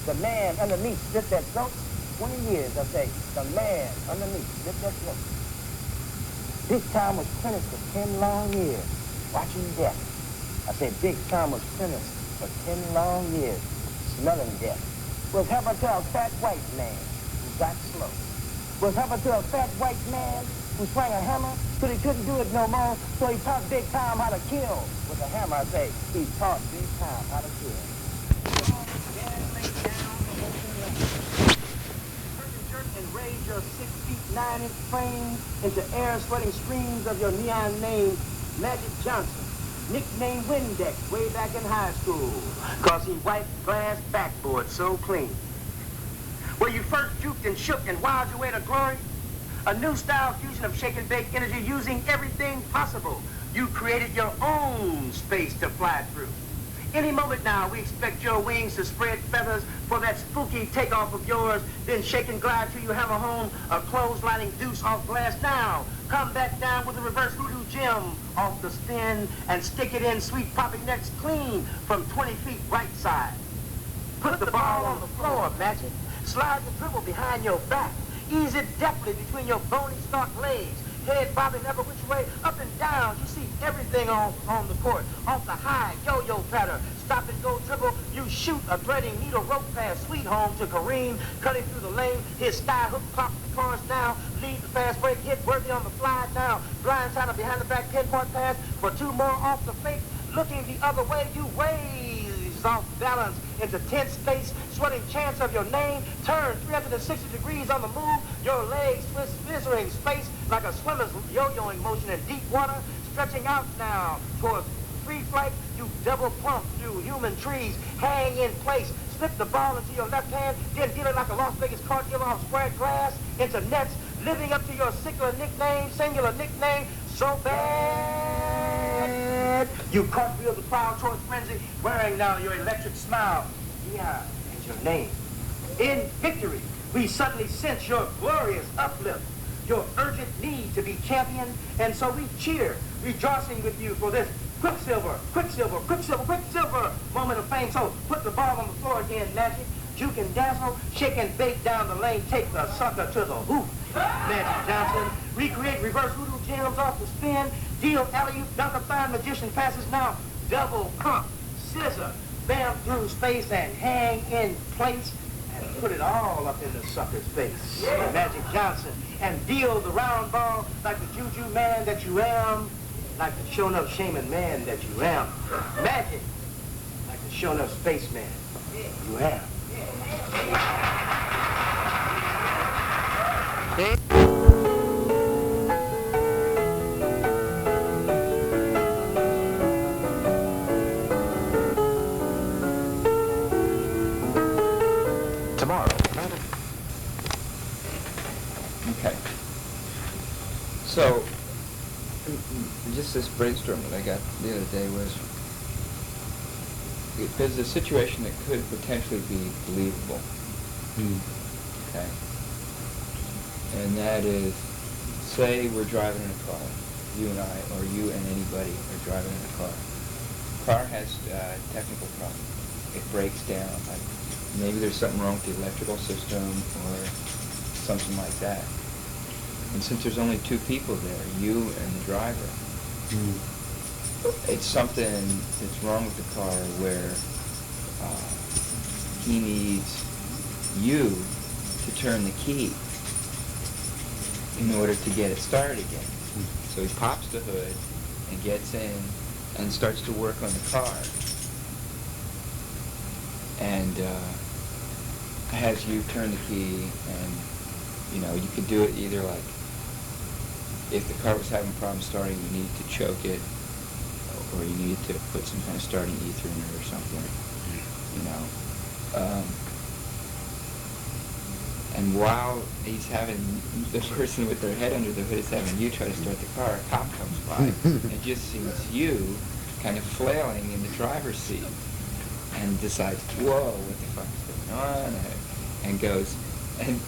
The man underneath did that throat. 20 years, I say. The man underneath did that throat. Big Tom was finished for 10 long years, watching death. I said Big Tom was finished for 10 long years, smelling death. Was happened to a fat white man who got slow. Was happened to a fat white man who swung a hammer till he couldn't do it no more, so he taught Big Tom how to kill with a hammer. I say he taught Big Tom how to kill. Raise your 6 feet 9 inch frame into air sweating streams of your neon name, Magic Johnson, nicknamed Windex way back in high school, cause he wiped glass backboard so clean. Where you first juked and shook and wowed your way to glory, a new style fusion of shake and bake energy using everything possible. You created your own space to fly through. Any moment now, we expect your wings to spread feathers for that spooky takeoff of yours, then shake and glide till you hammer home a clotheslining deuce off glass. Now, come back down with a reverse voodoo gem off the spin and stick it in sweet popping necks clean from 20 feet right side. Put the ball on the floor, Magic. Slide the dribble behind your back. Ease it deftly between your bony stalk legs. Head bobbing every which way, up and down. You see everything on the court. Off the high yo-yo pattern. Stop and go dribble. You shoot a threading needle rope pass. Sweet home to Kareem. Cutting through the lane. His sky hook pops the cars down. Lead the fast break. Hit worthy on the fly down. Blind side of behind the back pinpoint pass. For 2 more off the fake. Looking the other way. You raise off balance into tense space. Sweating chance of your name. Turn 360 degrees on the move. Your legs twist, scissoring space like a swimmer's yo-yoing motion in deep water, stretching out now towards free flight. You double plump through human trees, hang in place, slip the ball into your left hand, then get it like a Las Vegas cartwheel off square glass into nets, living up to your singular nickname, so bad. You cartwheel the crowd towards frenzy, wearing now your electric smile. Yeah, and your name. In victory, We suddenly sense your glorious uplift, your urgent need to be championed, and so we cheer, rejoicing with you for this Quicksilver, Quicksilver, Quicksilver, Quicksilver moment of fame. So put the ball on the floor again, Magic. Juke and dazzle, shake and bake down the lane, take the sucker to the hoop. Magic Johnson, recreate reverse hoodoo jams off the spin, deal alley-oop, dunk a fine magician passes now, double pump, scissor, bam through space and hang in place and put it all up in the sucker's face. Magic Johnson, and deal the round ball like the juju man that you am, like the show-enough shaman man that you am. Magic, like the show-enough spaceman you am. Tomorrow. Okay. So, just this brainstorm that I got the other day was, there's a situation that could potentially be believable. Okay. And that is, say we're driving in a car, you and I, or you and anybody are driving in a car. Car has a technical problem. It breaks down. Like maybe there's something wrong with the electrical system or something like that. And since there's only two people there, you and the driver, it's something that's wrong with the car where he needs you to turn the key in order to get it started again. So he pops the hood and gets in and starts to work on the car. And has you turn the key, and you know, you could do it either like, if the car was having problems starting, you needed to choke it, or you needed to put some kind of starting ether in it or something, you know. And while he's having, the person with their head under the hood is having you try to start the car, a cop comes by and just sees you kind of flailing in the driver's seat and decides, whoa, what the fuck is going on? And goes and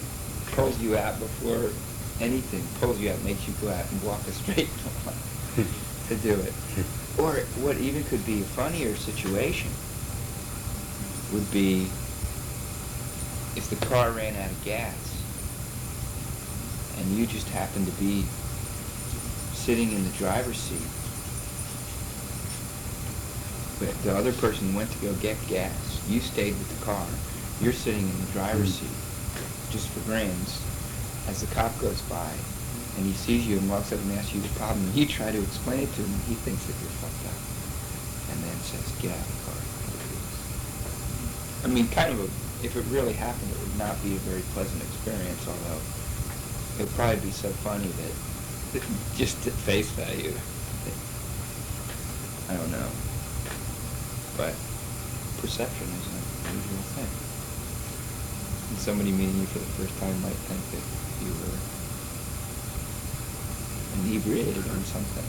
pulls you out before anything, pulls you out, makes you go out and walk a straight line to do it. Or what even could be a funnier situation would be if the car ran out of gas and you just happened to be sitting in the driver's seat, but the other person went to go get gas, you stayed with the car, you're sitting in the driver's seat just for grins. As the cop goes by and he sees you and walks up and asks you the problem, and you try to explain it to him, and he thinks that you're fucked up and then says, get out of the car. I mean, kind of if it really happened, it would not be a very pleasant experience, although it would probably be so funny that just at face value, I don't know. But perception is an unusual thing. And somebody meeting you for the first time might think that you were inebriated on something.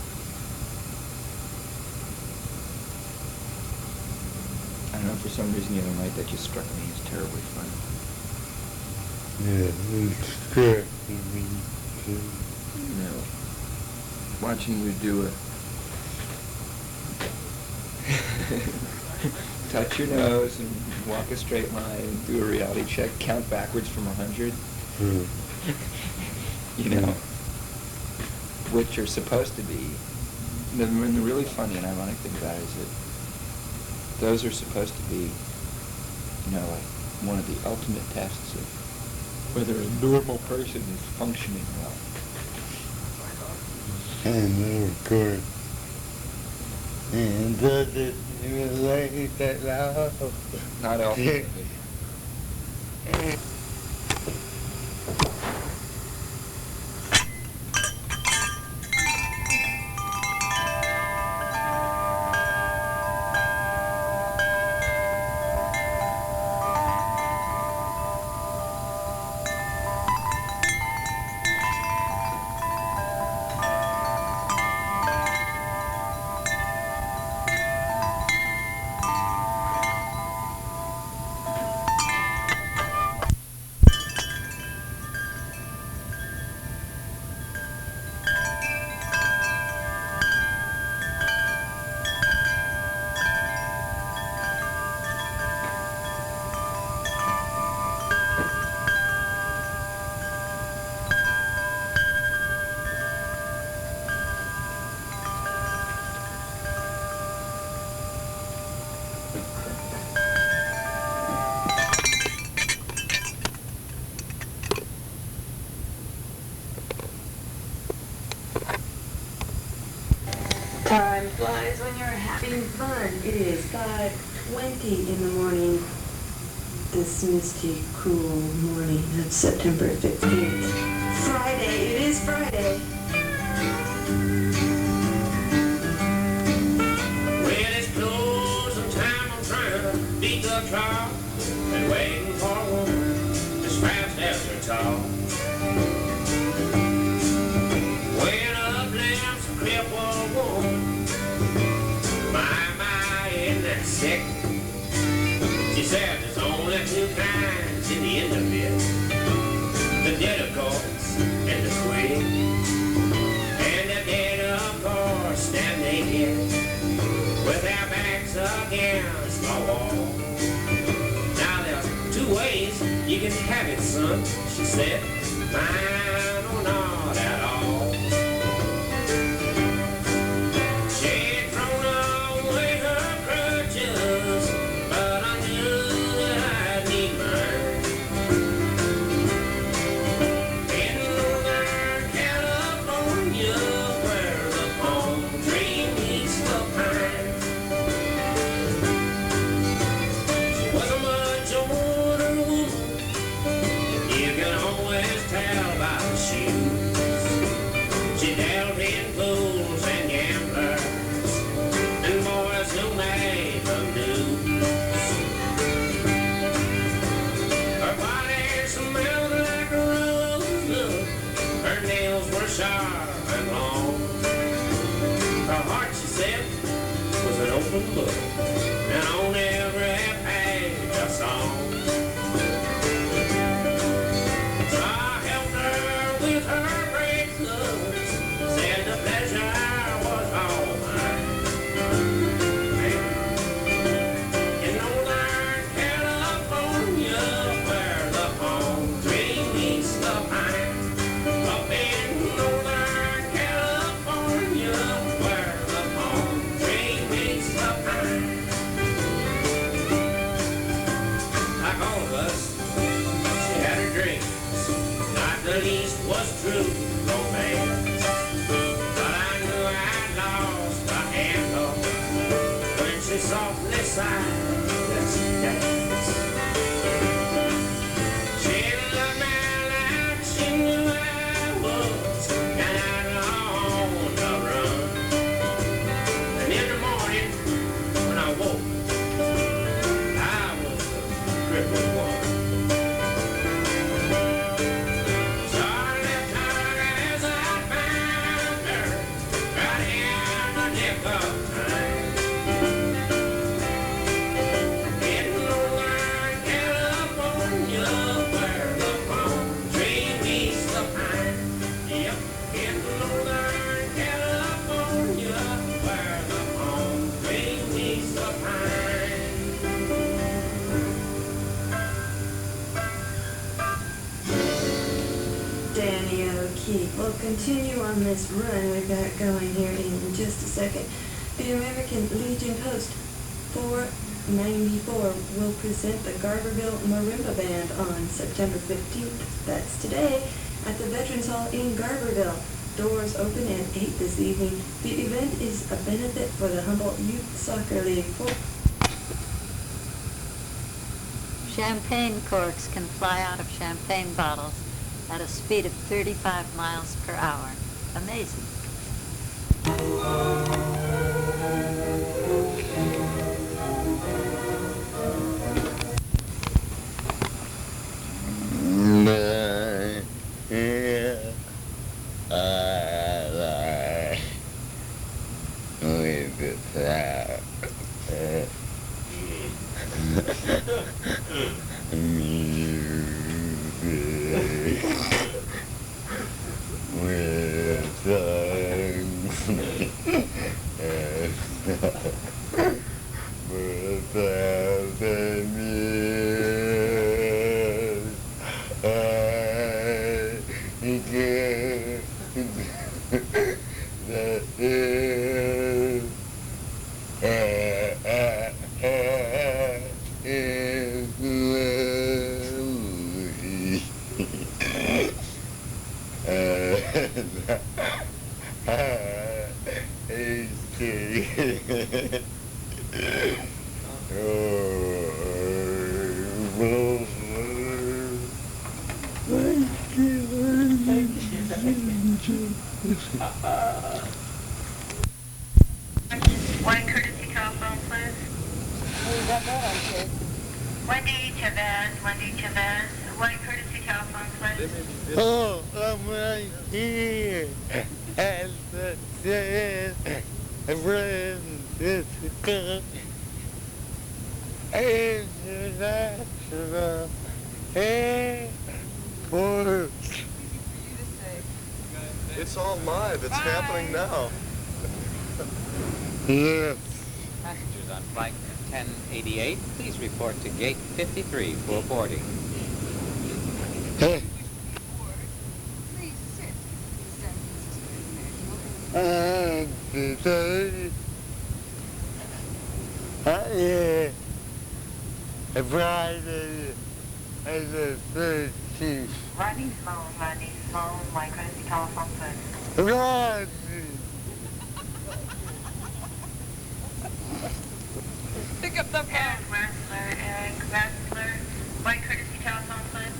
I don't know, for some reason the other night that just struck me as terribly funny. Yeah, it's correct. You know, watching you do touch your nose and walk a straight line and do a reality check, count backwards from 100. You know, which are supposed to be, the really funny and ironic thing about it is that those are supposed to be, you know, like one of the ultimate tests of whether a normal person is functioning well. And of course, and does it relate that loud? Not all. Time flies when you're having fun. It is 5:20 in the morning. This misty, cool morning of September 15th. Friday. It is Friday. Well, it's closing time. I'm trying to beat the clock and waiting for a woman as fast as her talk. When up lamps a crippled woman, my, isn't that sick? She said there's only two kinds in the end of it, the dead of course and the quick. And the dead of course stand naked with their backs against the wall. Now there's two ways you can have it, son, she said. Mine or not at all. She'd thrown away her crutches, but I knew that I'd need mine. In Northern California, where the palm tree meets the pine. She wasn't much older woman, you can always tell by the shoes. She dealt in fools and gamblers and boys who made the news. Her body smelled like a rose, her nails were sharp and long. Her heart, she said, was an open book, and on every page a song. So I helped her with her breakups, said the pleasure was all mine. In Northern California, where the palm tree meets the pine. Up in Northern California, where the palm tree meets the pine. Like all of us, she had her dreams, not the least was true romance. But I knew I'd lost a handle when she softly sighed, let's dance. She looked me like she knew I was, and I'd on the run. And in the morning, when I woke, I was the crippled one. So I left her as I found her, right in the nick of time. In Northern California, where the palm tree meets the pine. Yep, in Northern California, where the palm tree meets the pine. Danny O'Keefe. We'll continue on this run we've got going here in just a second. The American Legion Post 494 will present the Garberville Marimba Band on September 15th. That's today at the Veterans Hall in Garberville. Doors open at 8 this evening. The event is a benefit for the Humboldt Youth Soccer League. Champagne corks can fly out of champagne bottles at a speed of 35 miles per hour. Amazing. He's One courtesy telephone, please. We got that on tape. Wendy Chavez, Wendy Chavez. One courtesy telephone, please. Oh, I'm right here. And this international airport. It's all live. It's happening now. Yes. Passengers on flight 1088, please report to gate 53 for boarding. Hey. Friday and the 13th. Rodney Sloan, one courtesy telephone, please. Rodney. Pick up the phone. Eric Wrestler, one courtesy telephone, please.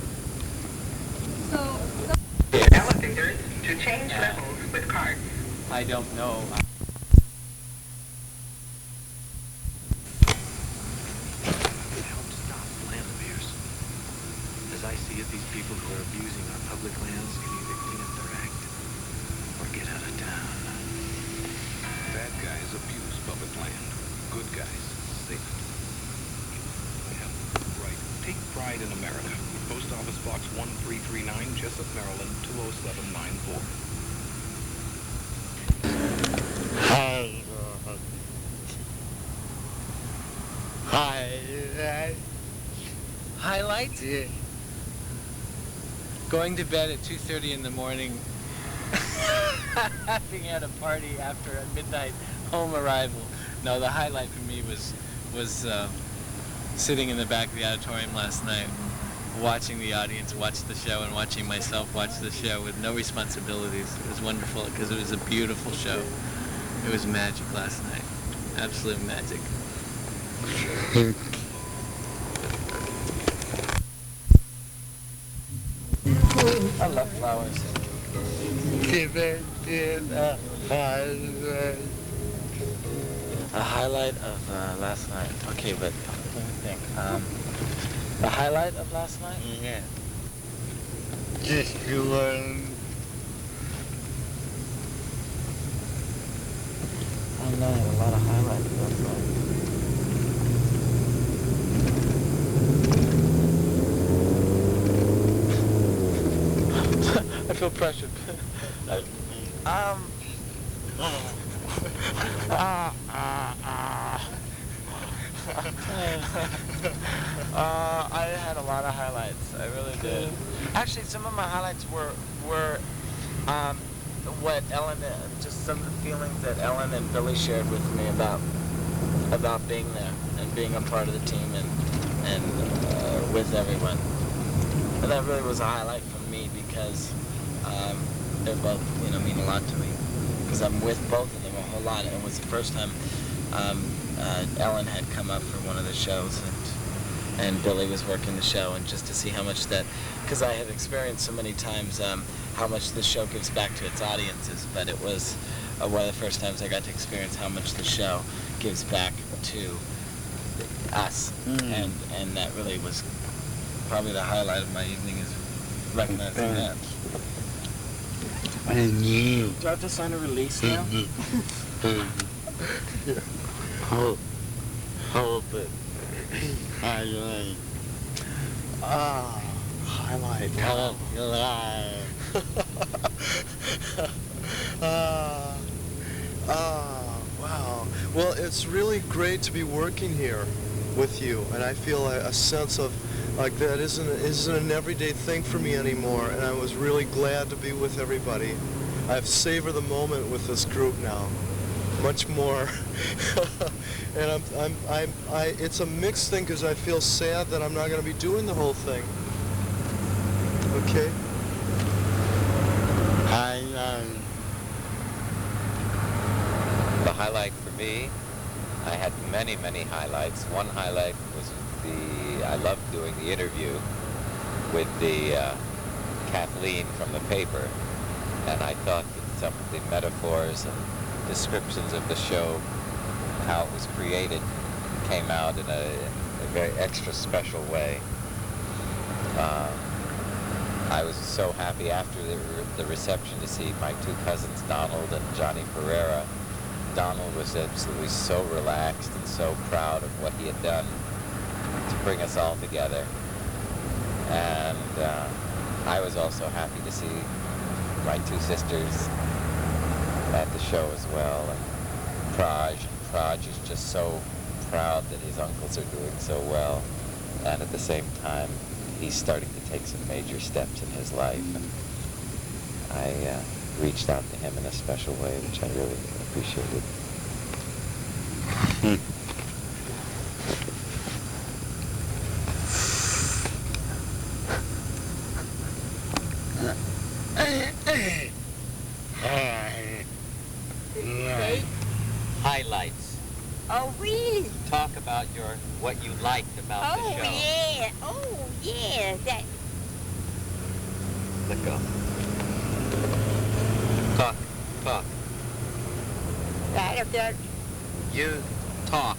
Elevators to change levels with cards. I don't know. As I see it, these people who are abusing our public lands can either clean up their act or get out of town. Bad guys abuse public land. Good guys save it. Yeah, right. Take pride in America. Post Office Box 1339, Jessup, Maryland, 20794. Highlights? Yeah. Going to bed at 2:30 in the morning, having had a party after a midnight home arrival. No, the highlight for me was sitting in the back of the auditorium last night, watching the audience watch the show and watching myself watch the show with no responsibilities. It was wonderful because it was a beautiful show. It was magic last night. Absolute magic. I love flowers. Give it in a highlight. A highlight of last night. Okay, but let me think. The highlight of last night? Yeah. Just one. I don't know, I had a lot of highlights last night. I feel pressured. I had a lot of highlights. I really did. Actually, some of my highlights were what Ellen, just some of the feelings that Ellen and Billy shared with me about being there and being a part of the team and with everyone. And that really was a highlight for me because they're both, mean a lot to me. Because I'm with both of them a whole lot. And it was the first time Ellen had come up for one of the shows and Billy was working the show, and just to see how much that, because I have experienced so many times how much the show gives back to its audiences, but it was one of the first times I got to experience how much the show gives back to us. And that really was probably the highlight of my evening, is recognizing that. And you. Do I have to sign a release now? Hold it. Highlight. Highlight. Wow. Well, it's really great to be working here with you, and I feel a sense of like that isn't an everyday thing for me anymore, and I was really glad to be with everybody. I've savored the moment with this group now, much more. And it's a mixed thing because I feel sad that I'm not going to be doing the whole thing. Okay. The highlight for me, I had many, many highlights. One highlight was I loved doing the interview with the Kathleen from the paper, and I thought that some of the metaphors and descriptions of the show, how it was created, came out in a very extra special way. I was so happy after the reception to see my two cousins, Donald and Johnny Pereira. Donald was absolutely so relaxed and so proud of what he had done to bring us all together. And I was also happy to see my two sisters at the show as well. And Praj is just so proud that his uncles are doing so well. And at the same time, he's starting to take some major steps in his life. And I reached out to him in a special way, which I really appreciated. Highlights. Oh, really? Talk about what you liked about the show. Yeah. Oh, yeah. That. Let go. Talk. That. You talk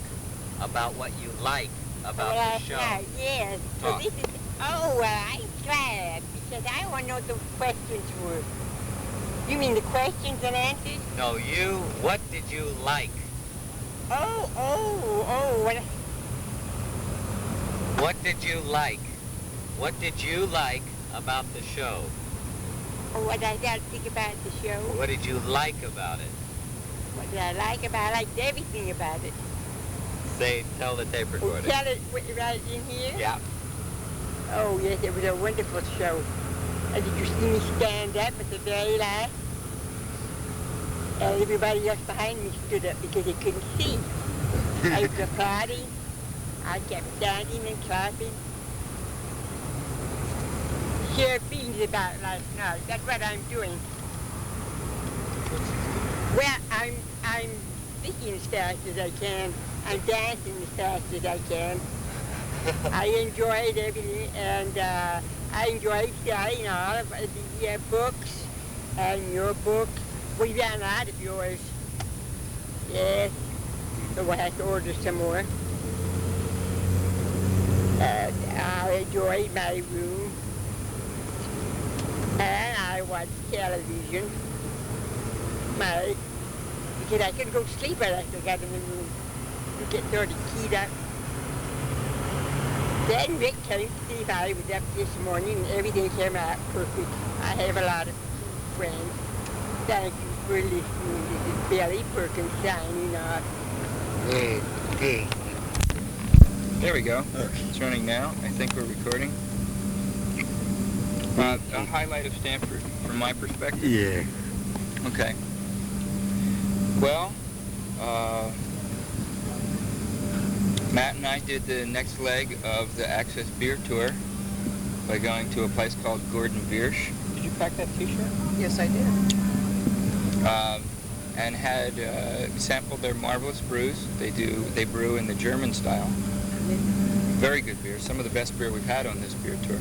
about what you like about the show. Yes. Talk. So this is. Oh, well, I'm glad because I want to know what the questions were. You mean the questions and answers? No, you. What did you like? Oh. What did you like? What did you like about the show? What I got to think about the show. What did you like about it? What did I like about it? I liked everything about it. Tell the tape recorder. Tell it right in here? Yeah. Oh, yes, it was a wonderful show. And did you see me stand up at the very last? And everybody else behind me stood up because they couldn't see. I was applauding. I kept standing and clapping. Share feelings about life now. That's what I'm doing. Well, I'm speaking as fast as I can. I'm dancing as fast as I can. I enjoyed everything, and I enjoyed studying all of the books and your book. We ran out of yours. Yes. So we'll have to order some more. I enjoyed my room. And I watched television. Because I couldn't go to sleep unless I got in the room. You get sort of keyed up. Then Rick came to see if I was up this morning and everything came out perfect. I have a lot of friends. Thank you for listening. This is Billy Perkins signing off. There we go. It's running now. I think we're recording. A highlight of Stanford from my perspective? Yeah. Okay. Well, Matt and I did the next leg of the Access Beer Tour by going to a place called Gordon Biersch. Did you pack that t-shirt? Yes, I did. And had sampled their marvelous brews. They brew in the German style. Very good beer. Some of the best beer we've had on this beer tour.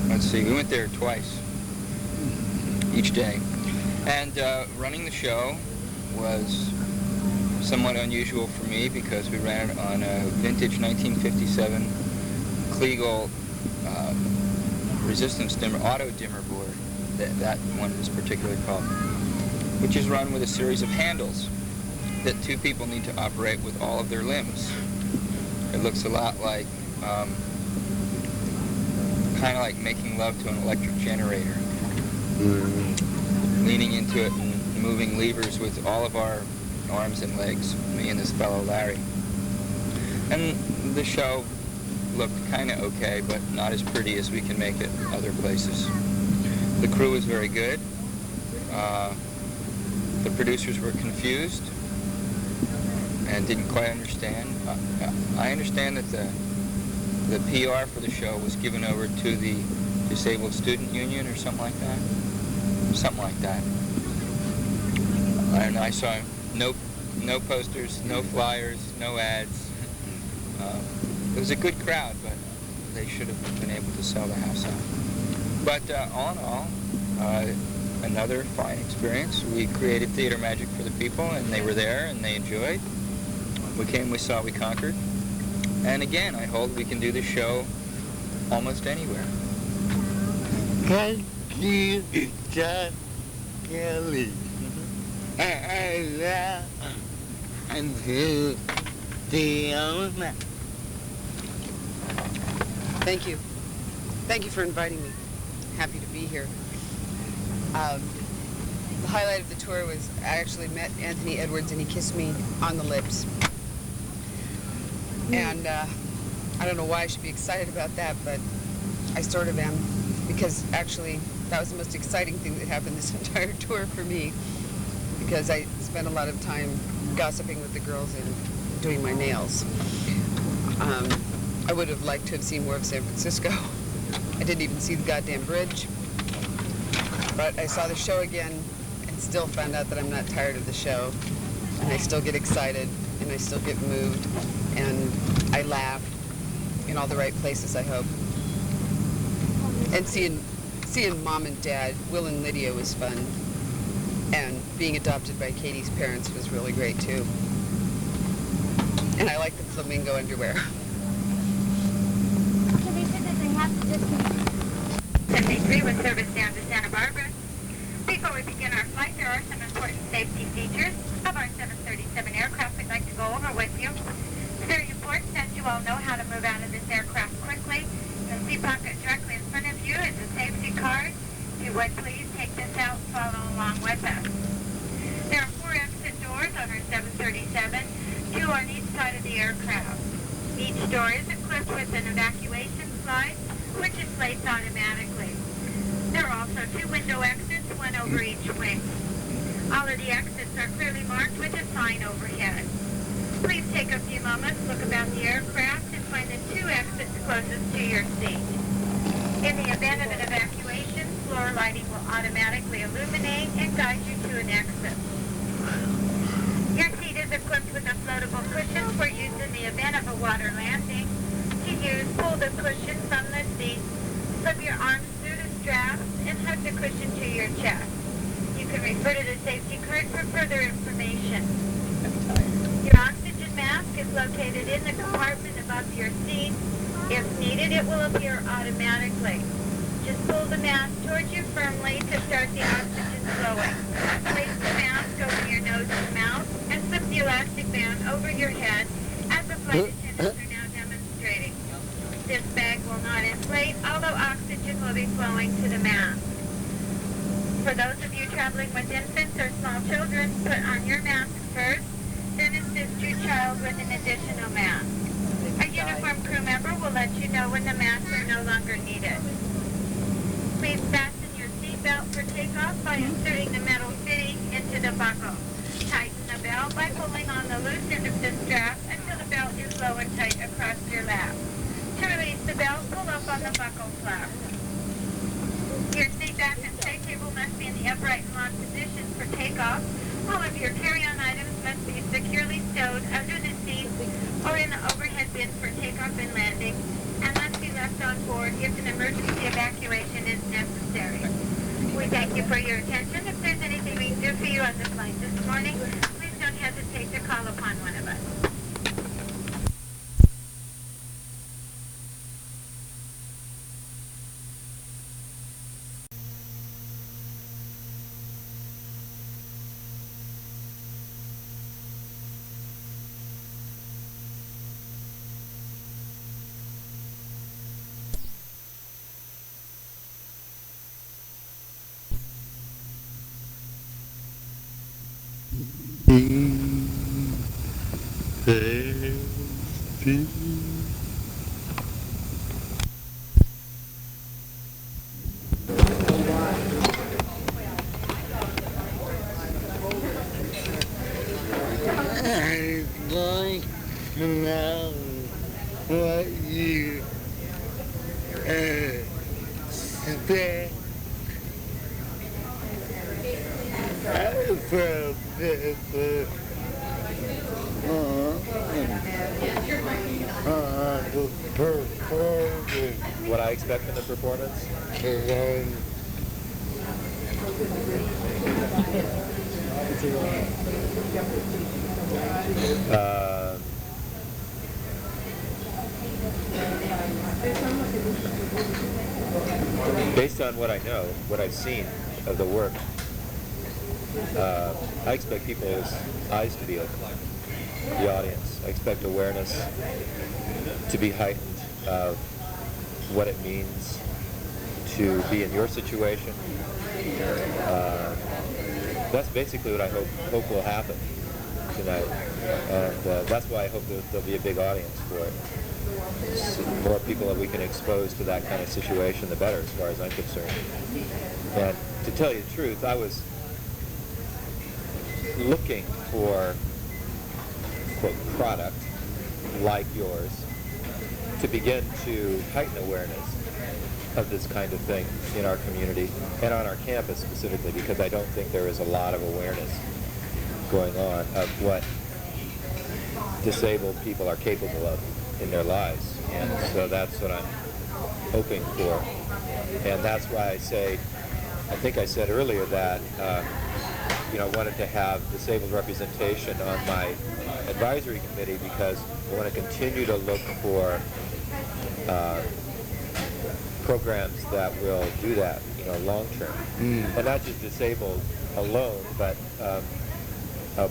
Let's see, we went there twice, each day. And running the show was somewhat unusual for me because we ran it on a vintage 1957 Kliegel resistance dimmer, auto dimmer board. That one was particularly called, which is run with a series of handles that two people need to operate with all of their limbs. It looks a lot like, kind of like making love to an electric generator. Leaning into it and moving levers with all of our arms and legs, me and this fellow Larry. And the show looked kind of okay, but not as pretty as we can make it other places. The crew was very good. The producers were confused and didn't quite understand. I understand that the PR for the show was given over to the Disabled Student Union or something like that. Something like that. And I saw no posters, no flyers, no ads. It was a good crowd, but they should have been able to sell the house out. But all in all, another fine experience. We created theater magic for the people, and they were there, and they enjoyed. We came, we saw, we conquered. And again, I hold we can do this show almost anywhere. Thank you, John Kelly. And to the owner. Thank you. Thank you for inviting me. Happy to be here. The highlight of the tour was I actually met Anthony Edwards and he kissed me on the lips. And I don't know why I should be excited about that, but I sort of am, because actually that was the most exciting thing that happened this entire tour for me, because I spent a lot of time gossiping with the girls and doing my nails. I would have liked to have seen more of San Francisco. I didn't even see the goddamn bridge. But I saw the show again and still found out that I'm not tired of the show. And I still get excited and I still get moved and I laughed in all the right places, I hope. And seeing Mom and Dad, Will and Lydia, was fun. And being adopted by Katie's parents was really great too. And I like the flamingo underwear. 73 with service down to Santa Barbara. Before we begin our flight, there are some important safety features of our 737 aircraft we'd like to go over with you. It's very important that you all know how to move out of this aircraft quickly. The seat pocket directly in front of you is a safety card. If you would please take this out and follow along with us. There are 4 exit doors on our 737, 2 on each side of the aircraft. Each door is equipped with an evacuation slide, which inflates automatically. There are also 2 window exits, 1 over each wing. All of the exits are clearly marked with a sign overhead. Please take a few moments, look about the aircraft, and find the 2 exits closest to your seat. In the event of an evacuation, floor lighting will automatically illuminate and guide you to an exit. Your seat is equipped with a floatable cushion for use in the event of a water landing. To use, pull the cushion from the seat, slip your arms through the straps, and hug the cushion to your chest. You can refer to the safety card for further information. Your oxygen mask is located in the compartment above your seat. If needed, it will appear automatically. Just pull the mask towards you firmly to start the oxygen flowing. Place the mask over your nose and mouth, and slip the elastic band over your head as the flight attendants are now demonstrating. This bag will not inflate, although oxygen will be flowing to the mask. For those of you traveling with infants or small children, put on your mask first, then assist your child with an additional mask. A uniformed crew member will let you know when the masks are no longer needed. Please fasten your seatbelt for takeoff by inserting the metal fitting into the buckle. Tighten the belt by pulling on the loose end of the strap until the belt is low and tight across your lap. To release the belt, pull up on the buckle flap. Your seat back and tray table must be in the upright and locked position for takeoff. All of your carry-on items must be securely stowed under the seat or in the overhead bin for takeoff and landing, and must be left on board if an emergency evacuation is necessary. We thank you for your attention. If there's anything we can do for you on the flight this morning, please don't hesitate to call upon one of us. I'd like to know what you expect from people the performance. What I expect from the performance? Based on what I know, what I've seen of the work, I expect people's eyes to be open, the audience. I expect awareness to be heightened of what it means to be in your situation. That's basically what I hope will happen tonight, and that's why I hope there'll be a big audience for it. The more people that we can expose to that kind of situation, the better, as far as I'm concerned. And to tell you the truth, I was looking for, quote, product like yours to begin to heighten awareness of this kind of thing in our community and on our campus specifically, because I don't think there is a lot of awareness going on of what disabled people are capable of in their lives. And so that's what I'm hoping for. And that's why I say, I think I said earlier that I wanted to have disabled representation on my advisory committee, because I want to continue to look for programs that will do that, long term. And not just disabled alone, but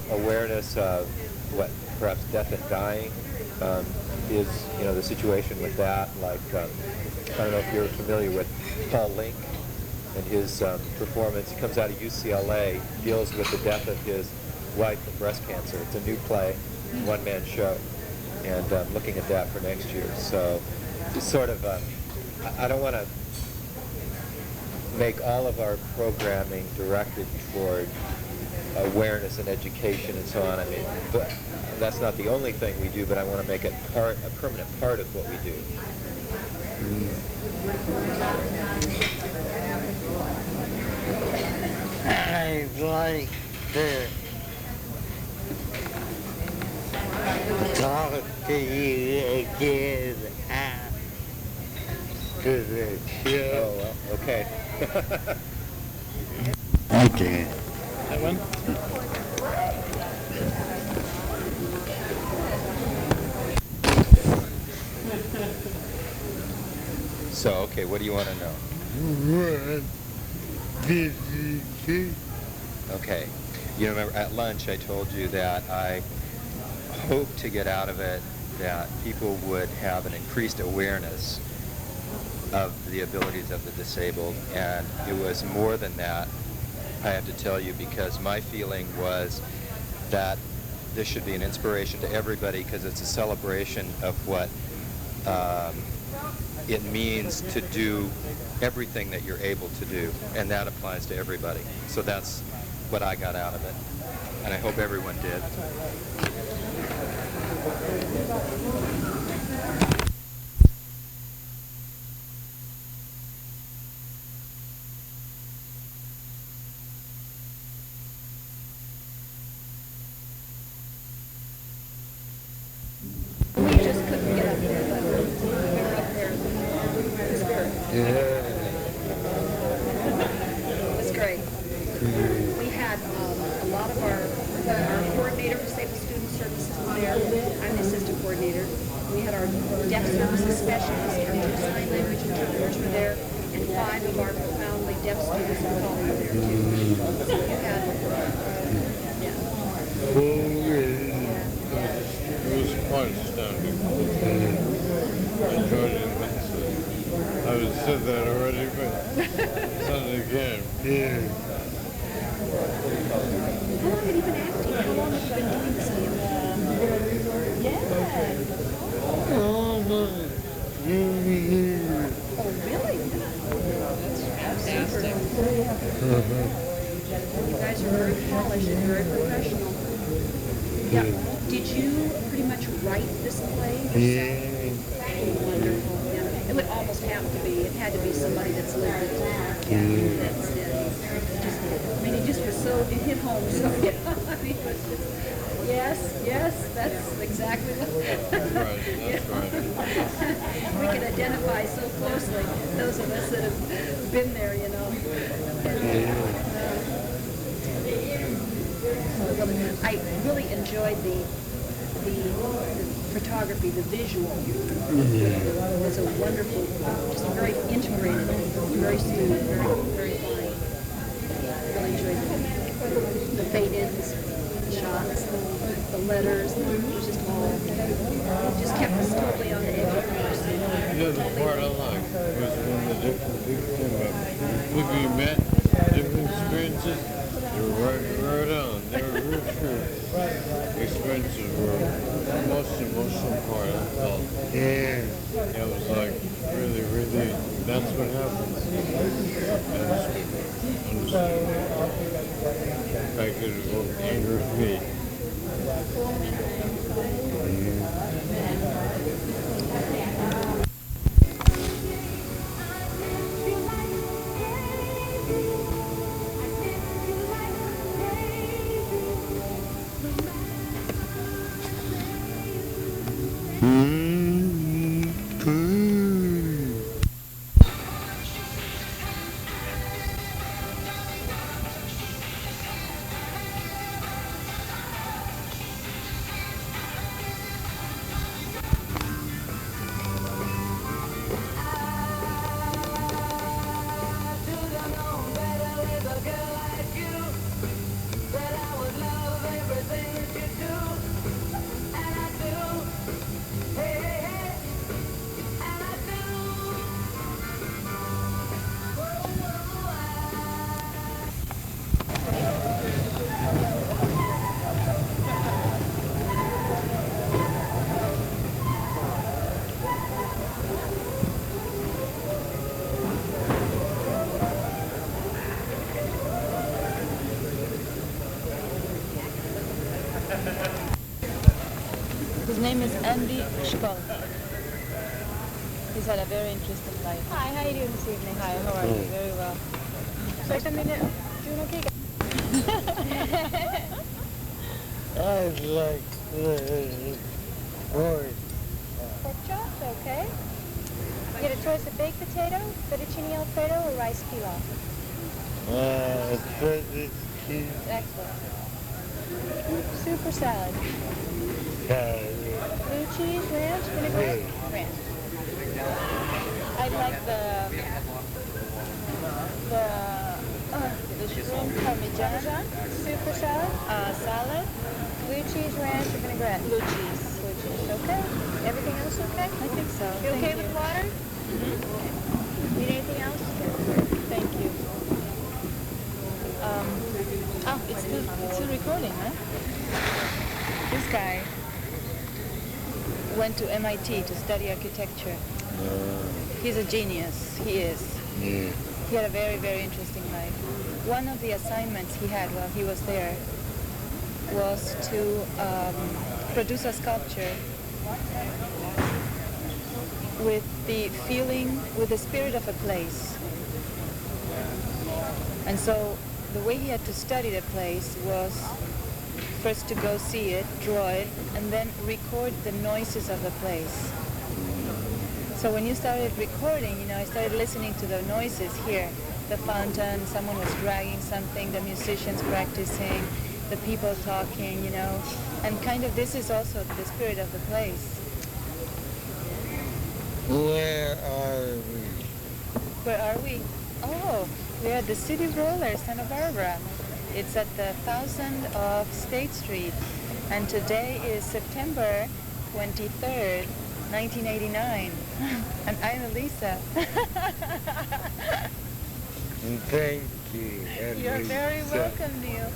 awareness of what perhaps death and dying is, the situation with that. Like, I don't know if you're familiar with Paul Link and his performance. He comes out of UCLA, deals with the death of his wife from breast cancer. It's a new play, one-man show, and I'm looking at that for next year. So it's sort of, I don't want to make all of our programming directed toward awareness and education and so on. I mean, but that's not the only thing we do, but I want to make it a permanent part of what we do. I'd like to talk to you again after the show. Oh, well, okay. Okay. That one? So, okay, what do you want to know? What did you do? Okay. You remember at lunch I told you that I hope to get out of it that people would have an increased awareness of the abilities of the disabled, and it was more than that, I have to tell you, because my feeling was that this should be an inspiration to everybody, because it's a celebration of what it means to do everything that you're able to do, and that applies to everybody. So that's what I got out of it, and I hope everyone did. We just couldn't get up there, but we were up there. It was great. Yeah. It was great. We had a lot of our coordinator for disabled student services was there. I'm the assistant coordinator. We had our deaf services specialists, our two sign language interpreters were there, and 5 of our profoundly deaf students in college were there too. So you had, It was quite astounding. I enjoyed it immensely. I would said that already, but said it again. Yeah. How long have you been acting? How long have you been doing this deal? Yeah. Almost 2 years. Oh, really? That's fantastic. You guys are very polished and very professional. Yeah. Did you pretty much write this play yourself? Yeah. Wonderful. Yeah. It would almost have to be. It had to be somebody that's lived it. Yeah. That's it. Just, I mean, it just was so. It hit home. So yeah. I mean, it was just Yes, that's exactly what. That's right, that's right. We can identify so closely, those of us that have been there, you know. I really enjoyed the photography, the visual. It was a wonderful, just very integrated, very smooth, very fine. I really enjoyed the fade-ins, the shots, the letters. It was just all, it just kept us totally on the edge of the You know, the part I liked was when the different people came up. If we met different experiences, they were right on. They were real true. Experiences were the most emotional part, I felt. Yeah. It was like, really, that's what happens. I could go anger at me. His name is Andy Schkoll. He's had a very interesting life. Hi, how are you doing this evening? Hi, how are you? Very well. So I mean, doing okay? I like pork. Pork chops, okay. You get a choice of baked potato, fettuccine alfredo, or rice pilaf. Excellent. Soup or salad? Blue cheese, ranch, vinaigrette? Ranch. I like the shrimp parmesan, soup or salad? Salad, blue cheese, ranch, or vinaigrette? Blue cheese. Blue cheese, okay. Everything else okay? I think so. You okay with water? Mm-hmm. Need anything else? Thank you. It's still recording, huh? This guy went to MIT to study architecture. He's a genius. He is. Yeah. He had a very, very interesting life. One of the assignments he had while he was there was to produce a sculpture with the feeling, with the spirit of a place. And so the way he had to study the place was first to go see it, draw it, and then record the noises of the place. So when you started recording, I started listening to the noises here. The fountain, someone was dragging something, the musicians practicing, the people talking, and kind of this is also the spirit of the place. Where are we? Where are we? Oh, we're at the City Roller, Santa Barbara. It's at the 1000 of State Street, and today is September 23rd, 1989. And I'm Elisa. Thank you. You're very welcome, Neil.